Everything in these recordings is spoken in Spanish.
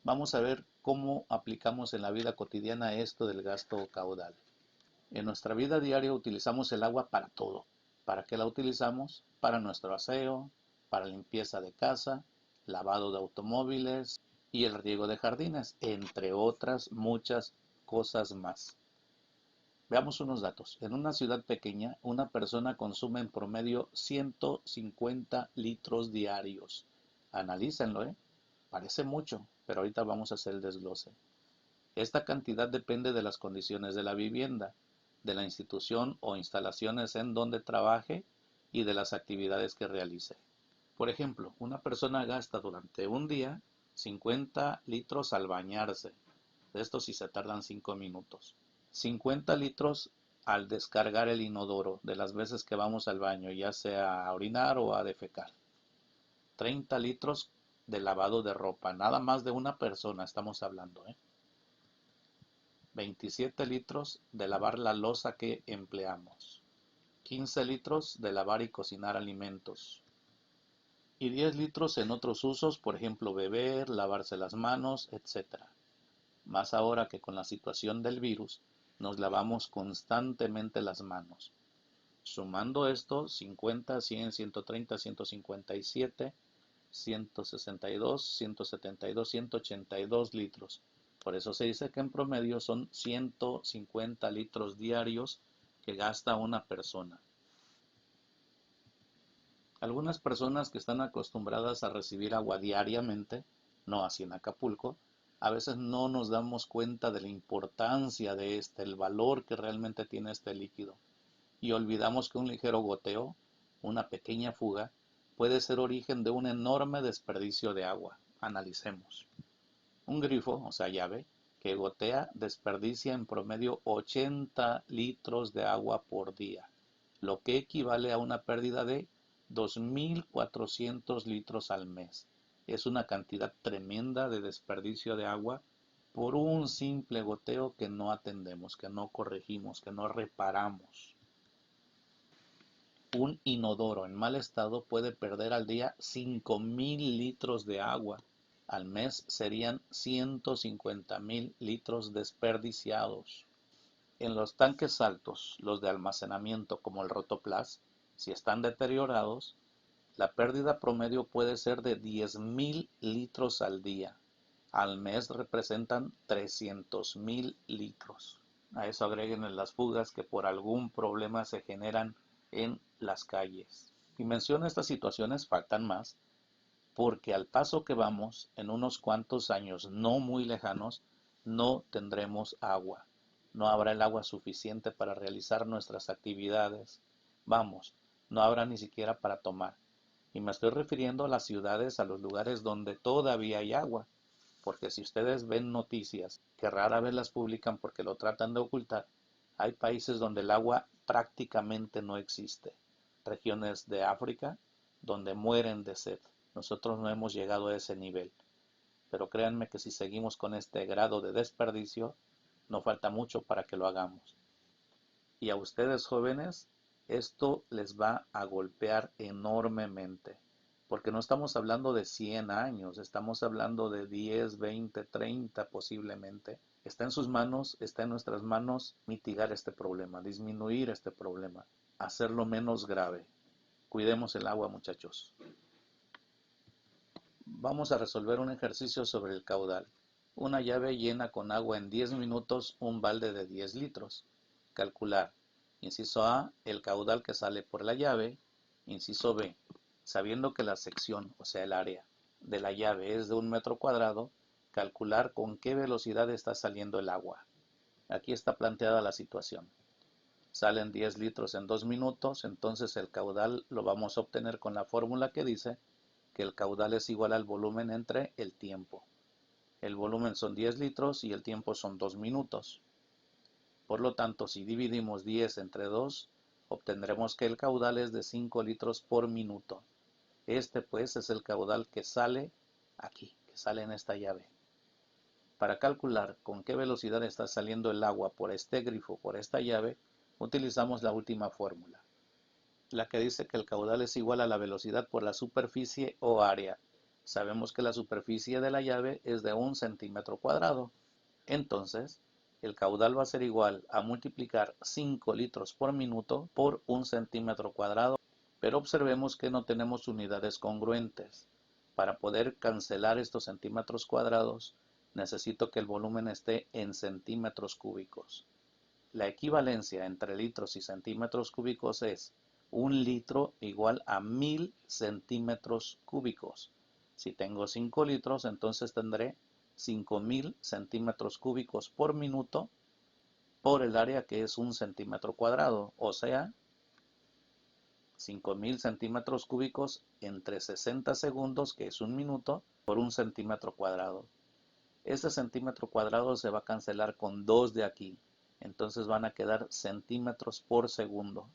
Vamos a ver cómo aplicamos en la vida cotidiana esto del gasto caudal. En nuestra vida diaria utilizamos el agua para todo. ¿Para qué la utilizamos? Para nuestro aseo, para limpieza de casa, lavado de automóviles y el riego de jardines, entre otras muchas cosas más. Veamos unos datos. En una ciudad pequeña, una persona consume en promedio 150 litros diarios. Analícenlo, ¿eh? Parece mucho, pero ahorita vamos a hacer el desglose. Esta cantidad depende de las condiciones de la vivienda, de la institución o instalaciones en donde trabaje y de las actividades que realice. Por ejemplo, una persona gasta durante un día 50 litros al bañarse. Esto si se tardan 5 minutos. 50 litros al descargar el inodoro de las veces que vamos al baño, ya sea a orinar o a defecar. 30 litros de lavado de ropa, nada más de una persona estamos hablando, ¿eh? 27 litros de lavar la loza que empleamos. 15 litros de lavar y cocinar alimentos. Y 10 litros en otros usos, por ejemplo, beber, lavarse las manos, etc. Más ahora que con la situación del virus, nos lavamos constantemente las manos. Sumando esto, 50, 100, 130, 157, 162, 172, 182 litros. Por eso se dice que en promedio son 150 litros diarios que gasta una persona. Algunas personas que están acostumbradas a recibir agua diariamente, no así en Acapulco, a veces no nos damos cuenta de la importancia de el valor que realmente tiene este líquido. Y olvidamos que un ligero goteo, una pequeña fuga, puede ser origen de un enorme desperdicio de agua. Analicemos. Un grifo, o sea llave, que gotea desperdicia en promedio 80 litros de agua por día, lo que equivale a una pérdida de 2.400 litros al mes. Es una cantidad tremenda de desperdicio de agua por un simple goteo que no atendemos, que no corregimos, que no reparamos. Un inodoro en mal estado puede perder al día 5.000 litros de agua. Al mes serían 150.000 litros desperdiciados. En los tanques altos, los de almacenamiento como el Rotoplas, si están deteriorados, la pérdida promedio puede ser de 10.000 litros al día. Al mes representan 300.000 litros. A eso agreguen las fugas que por algún problema se generan en las calles. Y menciono estas situaciones, faltan más, porque al paso que vamos, en unos cuantos años no muy lejanos, no tendremos agua. No habrá el agua suficiente para realizar nuestras actividades. Vamos, no habrá ni siquiera para tomar. Y me estoy refiriendo a las ciudades, a los lugares donde todavía hay agua. Porque si ustedes ven noticias, que rara vez las publican porque lo tratan de ocultar, hay países donde el agua prácticamente no existe. Regiones de África donde mueren de sed. Nosotros no hemos llegado a ese nivel. Pero créanme que si seguimos con este grado de desperdicio, no falta mucho para que lo hagamos. Y a ustedes jóvenes, esto les va a golpear enormemente. Porque no estamos hablando de 100 años, estamos hablando de 10, 20, 30 posiblemente. Está en sus manos, está en nuestras manos mitigar este problema, disminuir este problema, hacerlo menos grave. Cuidemos el agua, muchachos. Vamos a resolver un ejercicio sobre el caudal. Una llave llena con agua en 10 minutos un balde de 10 litros. Calcular. Inciso A, el caudal que sale por la llave. Inciso B, sabiendo que la sección, o sea el área, de la llave es de 1 metro cuadrado, calcular con qué velocidad está saliendo el agua. Aquí está planteada la situación. Salen 10 litros en 2 minutos, entonces el caudal lo vamos a obtener con la fórmula que dice que el caudal es igual al volumen entre el tiempo. El volumen son 10 litros y el tiempo son 2 minutos. Por lo tanto, si dividimos 10 entre 2, obtendremos que el caudal es de 5 litros por minuto. Este pues es el caudal que sale aquí, que sale en esta llave. Para calcular con qué velocidad está saliendo el agua por este grifo, por esta llave, utilizamos la última fórmula, la que dice que el caudal es igual a la velocidad por la superficie o área. Sabemos que la superficie de la llave es de 1 centímetro cuadrado. Entonces, el caudal va a ser igual a multiplicar 5 litros por minuto por 1 centímetro cuadrado. Pero observemos que no tenemos unidades congruentes. Para poder cancelar estos centímetros cuadrados, necesito que el volumen esté en centímetros cúbicos. La equivalencia entre litros y centímetros cúbicos es 1 litro igual a 1000 centímetros cúbicos. Si tengo 5 litros, entonces tendré 5000 centímetros cúbicos por minuto por el área que es 1 centímetro cuadrado, o sea, 5000 centímetros cúbicos entre 60 segundos, que es 1 minuto, por 1 centímetro cuadrado. Este centímetro cuadrado se va a cancelar con 2 de aquí, entonces van a quedar centímetros por segundo.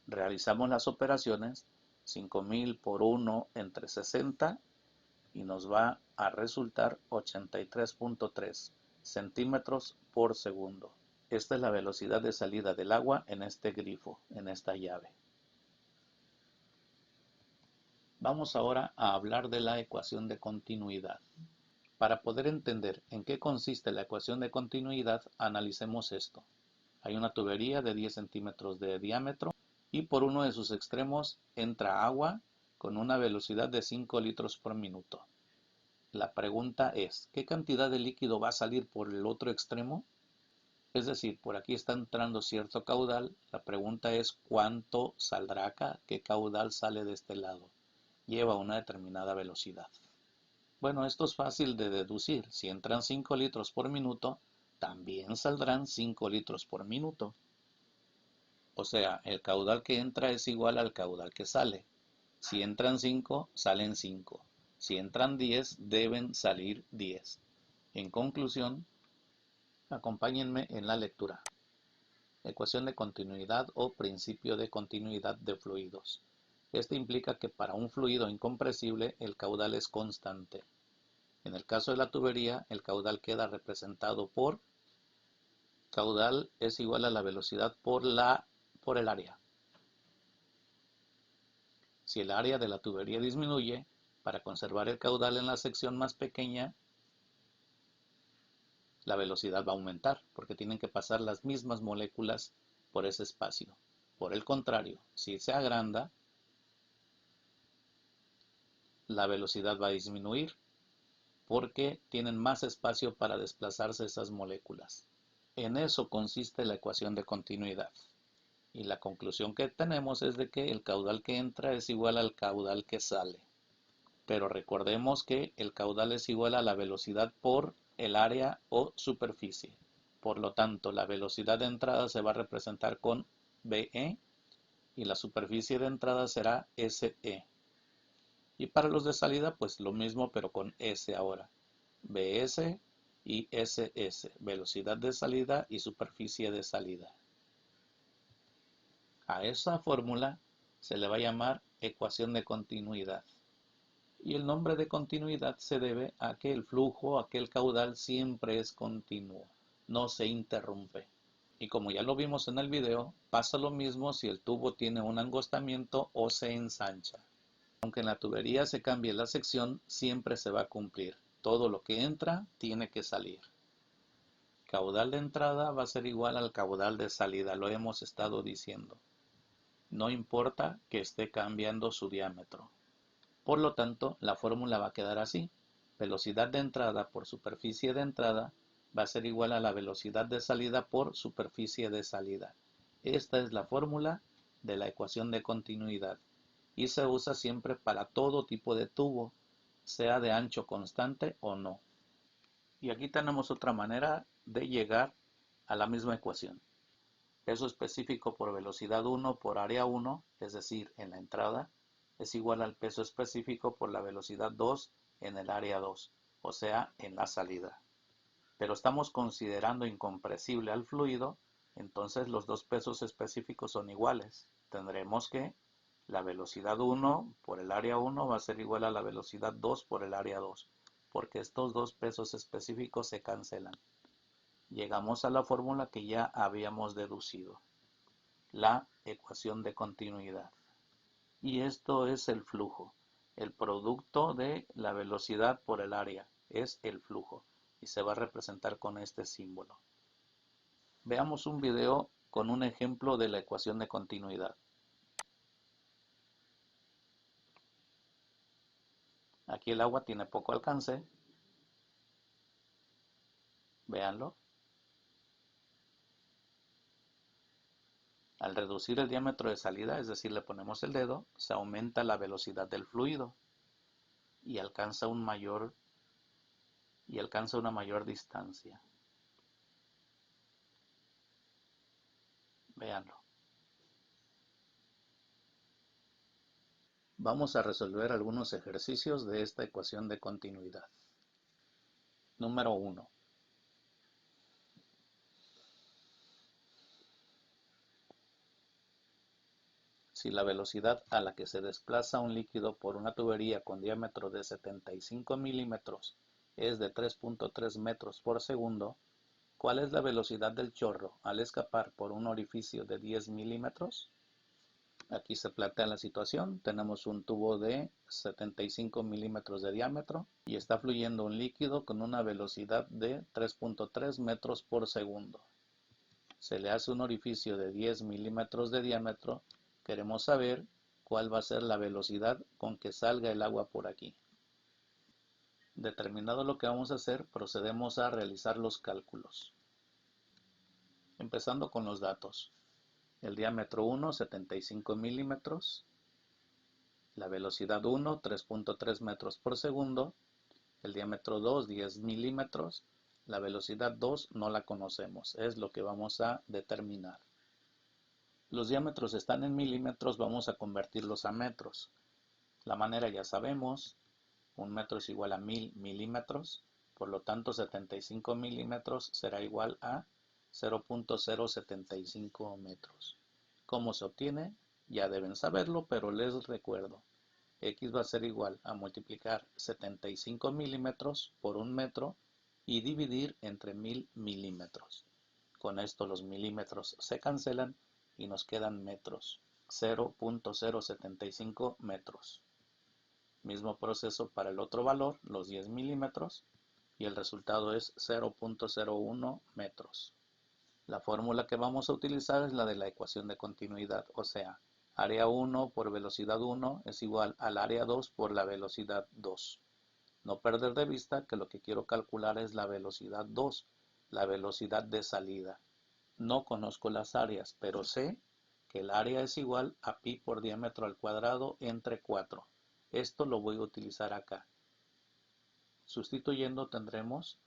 Realizamos las operaciones, 5000 por 1 entre 60 y nos va a resultar 83.3 centímetros por segundo. Esta es la velocidad de salida del agua en este grifo, en esta llave. Vamos ahora a hablar de la ecuación de continuidad. Para poder entender en qué consiste la ecuación de continuidad, analicemos esto. Hay una tubería de 10 centímetros de diámetro y por uno de sus extremos entra agua con una velocidad de 5 litros por minuto. La pregunta es, ¿qué cantidad de líquido va a salir por el otro extremo? Es decir, por aquí está entrando cierto caudal. La pregunta es, ¿cuánto saldrá acá? ¿Qué caudal sale de este lado? Lleva una determinada velocidad. Bueno, esto es fácil de deducir. Si entran 5 litros por minuto, también saldrán 5 litros por minuto. O sea, el caudal que entra es igual al caudal que sale. Si entran 5, salen 5. Si entran 10, deben salir 10. En conclusión, acompáñenme en la lectura. Ecuación de continuidad o principio de continuidad de fluidos. Este implica que para un fluido incompresible el caudal es constante. En el caso de la tubería, el caudal queda representado por caudal es igual a la velocidad por el área. Si el área de la tubería disminuye, para conservar el caudal en la sección más pequeña, la velocidad va a aumentar, porque tienen que pasar las mismas moléculas por ese espacio. Por el contrario, si se agranda, la velocidad va a disminuir, porque tienen más espacio para desplazarse esas moléculas. En eso consiste la ecuación de continuidad. Y la conclusión que tenemos es de que el caudal que entra es igual al caudal que sale. Pero recordemos que el caudal es igual a la velocidad por el área o superficie. Por lo tanto, la velocidad de entrada se va a representar con BE y la superficie de entrada será SE. Y para los de salida, pues lo mismo, pero con S ahora. BS y SS, velocidad de salida y superficie de salida. A esa fórmula se le va a llamar ecuación de continuidad. Y el nombre de continuidad se debe a que el flujo, aquel caudal, siempre es continuo, no se interrumpe. Y como ya lo vimos en el video, pasa lo mismo si el tubo tiene un angostamiento o se ensancha. Aunque en la tubería se cambie la sección, siempre se va a cumplir. Todo lo que entra tiene que salir. Caudal de entrada va a ser igual al caudal de salida, lo hemos estado diciendo. No importa que esté cambiando su diámetro. Por lo tanto, la fórmula va a quedar así. Velocidad de entrada por superficie de entrada va a ser igual a la velocidad de salida por superficie de salida. Esta es la fórmula de la ecuación de continuidad y se usa siempre para todo tipo de tubo, sea de ancho constante o no. Y aquí tenemos otra manera de llegar a la misma ecuación. Peso específico por velocidad 1 por área 1, es decir, en la entrada, es igual al peso específico por la velocidad 2 en el área 2, o sea, en la salida. Pero estamos considerando incompresible al fluido, entonces los dos pesos específicos son iguales. Tendremos que la velocidad 1 por el área 1 va a ser igual a la velocidad 2 por el área 2, porque estos dos pesos específicos se cancelan. Llegamos a la fórmula que ya habíamos deducido, la ecuación de continuidad. Y esto es el flujo. El producto de la velocidad por el área es el flujo y se va a representar con este símbolo. Veamos un video con un ejemplo de la ecuación de continuidad. Aquí el agua tiene poco alcance. Véanlo. Al reducir el diámetro de salida, es decir, le ponemos el dedo, se aumenta la velocidad del fluido y alcanza una mayor distancia. Véanlo. Vamos a resolver algunos ejercicios de esta ecuación de continuidad. Número 1. Si la velocidad a la que se desplaza un líquido por una tubería con diámetro de 75 milímetros es de 3.3 metros por segundo, ¿cuál es la velocidad del chorro al escapar por un orificio de 10 milímetros? Aquí se plantea la situación. Tenemos un tubo de 75 milímetros de diámetro y está fluyendo un líquido con una velocidad de 3.3 metros por segundo. Se le hace un orificio de 10 milímetros de diámetro. Queremos saber cuál va a ser la velocidad con que salga el agua por aquí. Determinado lo que vamos a hacer, procedemos a realizar los cálculos. Empezando con los datos. El diámetro 1, 75 milímetros. La velocidad 1, 3.3 metros por segundo. El diámetro 2, 10 milímetros. La velocidad 2 no la conocemos, es lo que vamos a determinar. Los diámetros están en milímetros, vamos a convertirlos a metros. La manera ya sabemos, un metro es igual a 1000 milímetros, por lo tanto 75 milímetros será igual a 0.075 metros. ¿Cómo se obtiene? Ya deben saberlo, pero les recuerdo. X va a ser igual a multiplicar 75 milímetros por un metro y dividir entre 1000 milímetros. Con esto los milímetros se cancelan y nos quedan metros. 0.075 metros. Mismo proceso para el otro valor, los 10 milímetros, y el resultado es 0.01 metros. La fórmula que vamos a utilizar es la de la ecuación de continuidad, o sea, área 1 por velocidad 1 es igual al área 2 por la velocidad 2. No perder de vista que lo que quiero calcular es la velocidad 2, la velocidad de salida. No conozco las áreas, pero sé que el área es igual a pi por diámetro al cuadrado entre 4. Esto lo voy a utilizar acá. Sustituyendo tendremos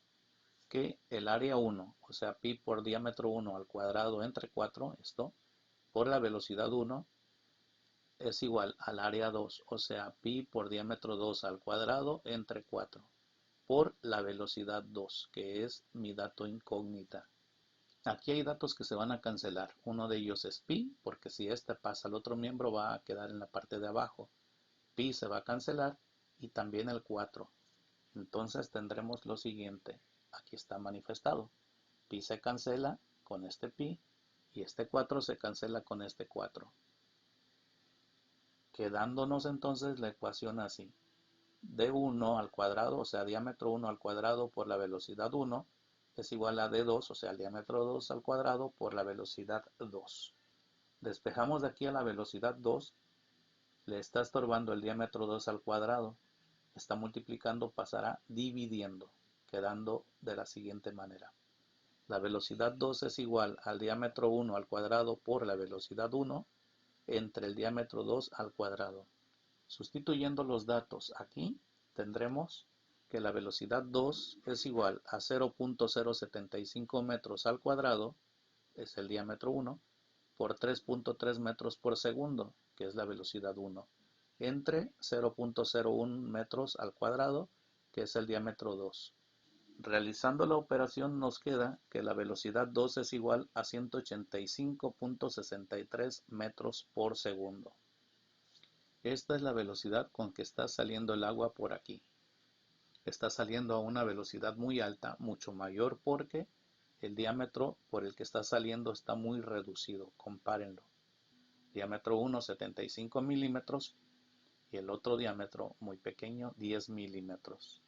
que el área 1, o sea, pi por diámetro 1 al cuadrado entre 4, esto, por la velocidad 1, es igual al área 2, o sea, pi por diámetro 2 al cuadrado entre 4, por la velocidad 2, que es mi dato incógnita. Aquí hay datos que se van a cancelar. Uno de ellos es pi, porque si este pasa al otro miembro va a quedar en la parte de abajo. Pi se va a cancelar y también el 4. Entonces tendremos lo siguiente. Aquí está manifestado. Pi se cancela con este pi y este 4 se cancela con este 4. Quedándonos entonces la ecuación así. D1 al cuadrado, o sea, diámetro 1 al cuadrado por la velocidad 1 es igual a D2, o sea, el diámetro 2 al cuadrado por la velocidad 2. Despejamos de aquí a la velocidad 2, le está estorbando el diámetro 2 al cuadrado, está multiplicando, pasará dividiendo, quedando de la siguiente manera. La velocidad 2 es igual al diámetro 1 al cuadrado por la velocidad 1 entre el diámetro 2 al cuadrado. Sustituyendo los datos aquí, tendremos que la velocidad 2 es igual a 0.075 metros al cuadrado, es el diámetro 1, por 3.3 metros por segundo, que es la velocidad 1, entre 0.01 metros al cuadrado, que es el diámetro 2. Realizando la operación nos queda que la velocidad 2 es igual a 185.63 metros por segundo. Esta es la velocidad con que está saliendo el agua por aquí. Está saliendo a una velocidad muy alta, mucho mayor porque el diámetro por el que está saliendo está muy reducido. Compárenlo. Diámetro 1, 75 milímetros y el otro diámetro muy pequeño, 10 milímetros.